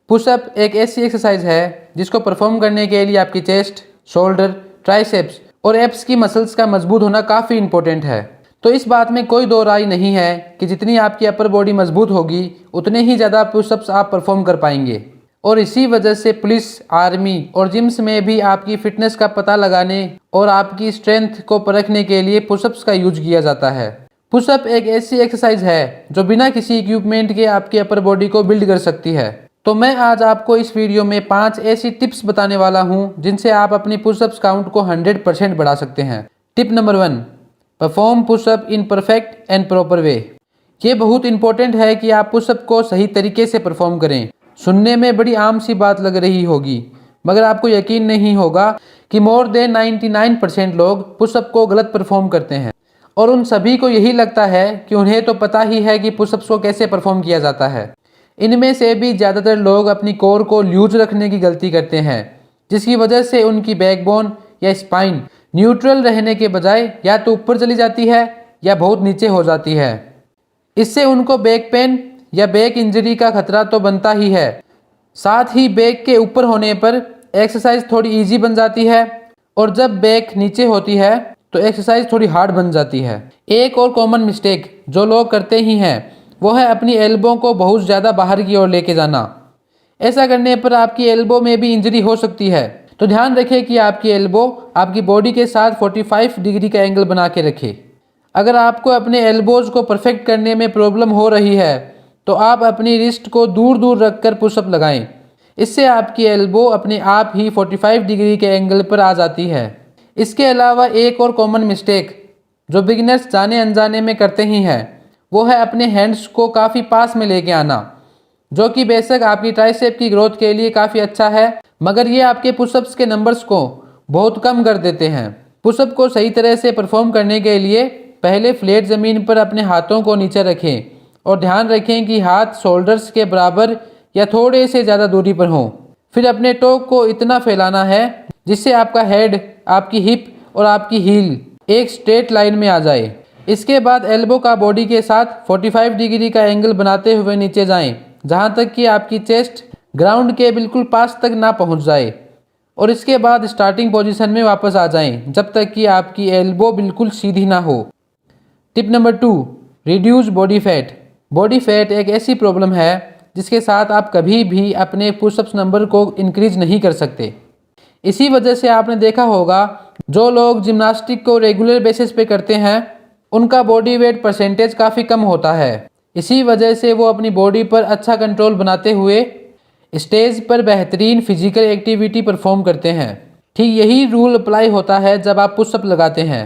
Pushup एक ऐसी exercise है जिसको परफॉर्म करने के लिए आपकी चेस्ट, शोल्डर, ट्राइसेप्स और एब्स की मसल्स का मजबूत होना काफ़ी इंपॉर्टेंट है। तो इस बात में कोई दो राय नहीं है कि जितनी आपकी अपर बॉडी मजबूत होगी उतने ही ज़्यादा पुशअप्स आप परफॉर्म कर पाएंगे। और इसी वजह से पुलिस, आर्मी और जिम्स में भी आपकी फ़िटनेस का पता लगाने और आपकी स्ट्रेंथ को परखने के लिए पुशअप्स का यूज किया जाता है। पुशअप एक ऐसी एक्सरसाइज है जो बिना किसी इक्विपमेंट के आपकी अपर बॉडी को बिल्ड कर सकती है। तो मैं आज आपको इस वीडियो में 5 ऐसी टिप्स बताने वाला हूं जिनसे आप अपनी पुशअप्स काउंट को 100% बढ़ा सकते हैं। Tip number 1, perform pushup in perfect and proper way. ये बहुत इंपॉर्टेंट है कि आप पुशअप को सही तरीके से परफॉर्म करें। सुनने में बड़ी आम सी बात लग रही होगी, मगर आपको यकीन नहीं होगा कि मोर देन 99% लोग पुशअप को गलत परफॉर्म करते हैं। और उन सभी को यही लगता है कि उन्हें तो पता ही है कि पुशअप्स को कैसे परफॉर्म किया जाता है। इनमें से भी ज़्यादातर लोग अपनी कोर को लूज रखने की गलती करते हैं, जिसकी वजह से उनकी बैकबोन या स्पाइन न्यूट्रल रहने के बजाय या तो ऊपर चली जाती है या बहुत नीचे हो जाती है। इससे उनको बैक पेन या बैक इंजरी का खतरा तो बनता ही है, साथ ही बैक के ऊपर होने पर एक्सरसाइज थोड़ी इजी बन जाती है और जब बैक नीचे होती है तो एक्सरसाइज थोड़ी हार्ड बन जाती है। एक और कॉमन मिस्टेक जो लोग करते ही हैं वो है अपनी एल्बो को बहुत ज़्यादा बाहर की ओर लेके जाना। ऐसा करने पर आपकी एल्बो में भी इंजरी हो सकती है, तो ध्यान रखें कि आपकी एल्बो आपकी बॉडी के साथ 45 डिग्री का एंगल बना के रखे। अगर आपको अपने एल्बोज को परफेक्ट करने में प्रॉब्लम हो रही है तो आप अपनी रिस्ट को दूर दूर रखकर पुशअप लगाएं। इससे आपकी एल्बो अपने आप ही 45 डिग्री के एंगल पर आ जाती है। इसके अलावा एक और कॉमन मिस्टेक जो बिगिनर्स जाने अनजाने में करते ही हैं वो है अपने हैंड्स को काफ़ी पास में लेके आना, जो कि बेशक आपकी ट्राइसेप की ग्रोथ के लिए काफ़ी अच्छा है, मगर ये आपके पुशअप्स के नंबर्स को बहुत कम कर देते हैं। पुशअप को सही तरह से परफॉर्म करने के लिए पहले फ्लैट ज़मीन पर अपने हाथों को नीचे रखें और ध्यान रखें कि हाथ शोल्डर्स के बराबर या थोड़े से ज़्यादा दूरी पर हों। फिर अपने टो को इतना फैलाना है जिससे आपका हेड, आपकी हिप और आपकी हील एक स्ट्रेट लाइन में आ जाए। इसके बाद एल्बो का बॉडी के साथ 45 डिग्री का एंगल बनाते हुए नीचे जाएं, जहां तक कि आपकी चेस्ट ग्राउंड के बिल्कुल पास तक ना पहुंच जाए, और इसके बाद स्टार्टिंग पोजीशन में वापस आ जाएं जब तक कि आपकी एल्बो बिल्कुल सीधी ना हो। Tip number 2, reduce body fat. Body fat एक ऐसी प्रॉब्लम है जिसके साथ आप कभी भी अपने पुशअप्स नंबर को इंक्रीज नहीं कर सकते। इसी वजह से आपने देखा होगा जो लोग जिम्नास्टिक को रेगुलर बेसिस पे करते हैं उनका बॉडी वेट परसेंटेज काफ़ी कम होता है। इसी वजह से वो अपनी बॉडी पर अच्छा कंट्रोल बनाते हुए स्टेज पर बेहतरीन फिजिकल एक्टिविटी परफॉर्म करते हैं। ठीक यही रूल अप्लाई होता है जब आप पुशअप लगाते हैं।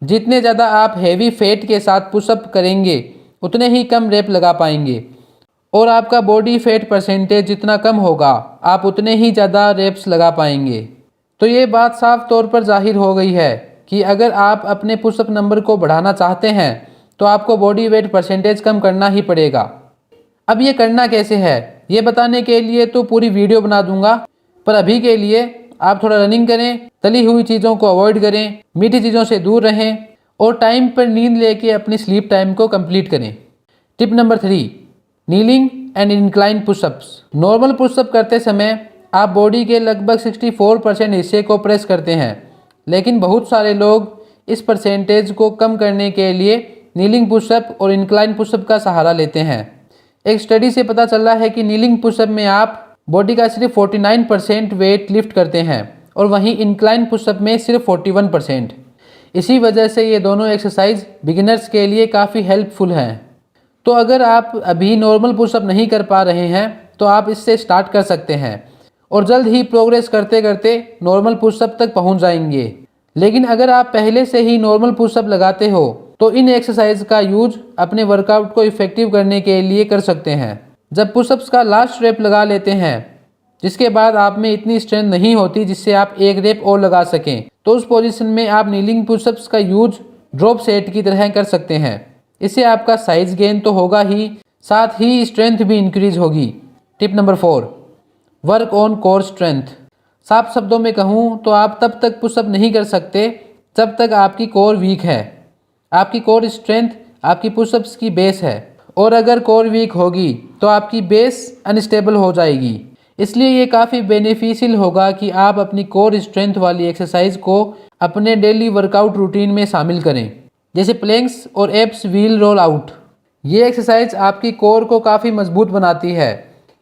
जितने ज़्यादा आप हैवी फेट के साथ पुशअप करेंगे उतने ही कम रेप लगा पाएंगे, और आपका बॉडी फैट परसेंटेज जितना कम होगा आप उतने ही ज़्यादा रेप्स लगा पाएंगे। तो ये बात साफ तौर पर जाहिर हो गई है कि अगर आप अपने पुशअप नंबर को बढ़ाना चाहते हैं तो आपको बॉडी वेट परसेंटेज कम करना ही पड़ेगा। अब ये करना कैसे है ये बताने के लिए तो पूरी वीडियो बना दूंगा, पर अभी के लिए आप थोड़ा रनिंग करें, तली हुई चीज़ों को अवॉइड करें, मीठी चीज़ों से दूर रहें और टाइम पर नींद लेके अपनी स्लीप टाइम को कंप्लीट करें। Tip number 3, kneeling and incline pushups. Normal pushup करते समय आप बॉडी के लगभग 64% हिस्से को प्रेस करते हैं, लेकिन बहुत सारे लोग इस परसेंटेज को कम करने के लिए नीलिंग पुशअप और इंक्लाइन पुशअप का सहारा लेते हैं। एक स्टडी से पता चला है कि नीलिंग पुशअप में आप बॉडी का सिर्फ 49% वेट लिफ्ट करते हैं और वहीं इंक्लाइन पुशअप में सिर्फ 41%। इसी वजह से ये दोनों एक्सरसाइज बिगिनर्स के लिए काफ़ी हेल्पफुल हैं। तो अगर आप अभी नॉर्मल पुशअप नहीं कर पा रहे हैं तो आप इससे स्टार्ट कर सकते हैं और जल्द ही प्रोग्रेस करते करते नॉर्मल पुशअप तक पहुंच जाएंगे। लेकिन अगर आप पहले से ही नॉर्मल पुशअप लगाते हो तो इन एक्सरसाइज का यूज अपने वर्कआउट को इफेक्टिव करने के लिए कर सकते हैं। जब पुशअप्स का लास्ट रेप लगा लेते हैं, जिसके बाद आप में इतनी स्ट्रेंथ नहीं होती जिससे आप एक रेप और लगा सकें, तो उस पोजीशन में आप नीलिंग पुशअप्स का यूज ड्रॉप सेट की तरह कर सकते हैं। इससे आपका साइज गेन तो होगा ही, साथ ही स्ट्रेंथ भी इंक्रीज होगी। Tip number 4, work on core strength. साफ शब्दों में कहूँ तो आप तब तक पुशअप नहीं कर सकते जब तक आपकी कोर वीक है। आपकी कोर स्ट्रेंथ आपकी पुशअप्स की बेस है, और अगर कोर वीक होगी तो आपकी बेस अनस्टेबल हो जाएगी। इसलिए ये काफ़ी बेनिफिशियल होगा कि आप अपनी कोर स्ट्रेंथ वाली एक्सरसाइज को अपने डेली वर्कआउट रूटीन में शामिल करें, जैसे प्लैंक्स और एप्स व्हील रोल आउट। ये एक्सरसाइज आपकी कोर को काफ़ी मजबूत बनाती है,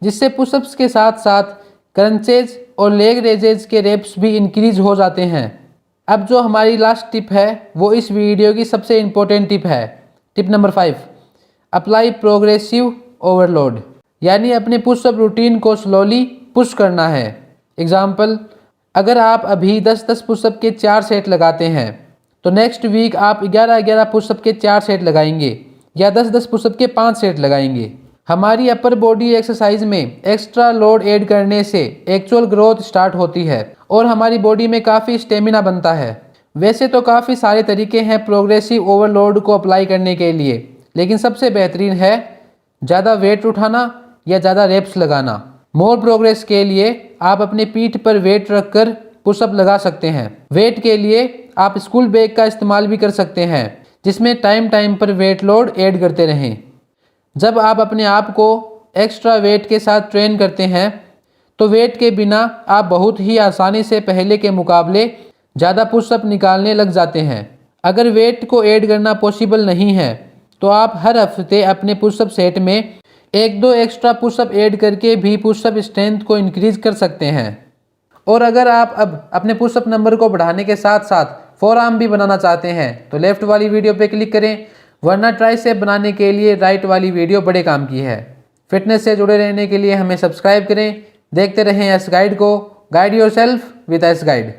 जिससे पुशअप्स के साथ साथ क्रंचेज और लेग रेजेज के रेप्स भी इंक्रीज हो जाते हैं। अब जो हमारी लास्ट टिप है वो इस वीडियो की सबसे इम्पोर्टेंट टिप है। Tip number 5, apply progressive overload, यानी अपने पुशअप रूटीन को स्लोली पुश करना है। एग्जाम्पल, अगर आप अभी 10-10 पुशअप के 4 सेट लगाते हैं तो नेक्स्ट वीक आप 11-11 पुशअप के 4 सेट लगाएंगे या 10-10 पुशअप के 5 सेट लगाएंगे। हमारी अपर बॉडी एक्सरसाइज में एक्स्ट्रा लोड ऐड करने से एक्चुअल ग्रोथ स्टार्ट होती है और हमारी बॉडी में काफ़ी स्टेमिना बनता है। वैसे तो काफ़ी सारे तरीके हैं प्रोग्रेसिव ओवरलोड को अप्लाई करने के लिए, लेकिन सबसे बेहतरीन है ज़्यादा वेट उठाना या ज़्यादा रेप्स लगाना। मोर प्रोग्रेस के लिए आप अपने पीठ पर वेट रखकर पुशअप लगा सकते हैं। वेट के लिए आप स्कूल बैग का इस्तेमाल भी कर सकते हैं, जिसमें टाइम टाइम पर वेट लोड ऐड करते रहें। जब आप अपने आप को एक्स्ट्रा वेट के साथ ट्रेन करते हैं तो वेट के बिना आप बहुत ही आसानी से पहले के मुकाबले ज़्यादा पुशअप निकालने लग जाते हैं। अगर वेट को ऐड करना पॉसिबल नहीं है तो आप हर हफ्ते अपने पुशअप सेट में 1-2 एक्स्ट्रा पुशअप ऐड करके भी पुशअप स्ट्रेंथ को इंक्रीज कर सकते हैं। और अगर आप अब अपने पुशअप नंबर को बढ़ाने के साथ साथ फोरआर्म भी बनाना चाहते हैं तो लेफ्ट वाली वीडियो पे क्लिक करें, वरना ट्राइसेप बनाने के लिए राइट वाली वीडियो बड़े काम की है। फिटनेस से जुड़े रहने के लिए हमें सब्सक्राइब करें। देखते रहें एस गाइड को। Guide yourself with S guide.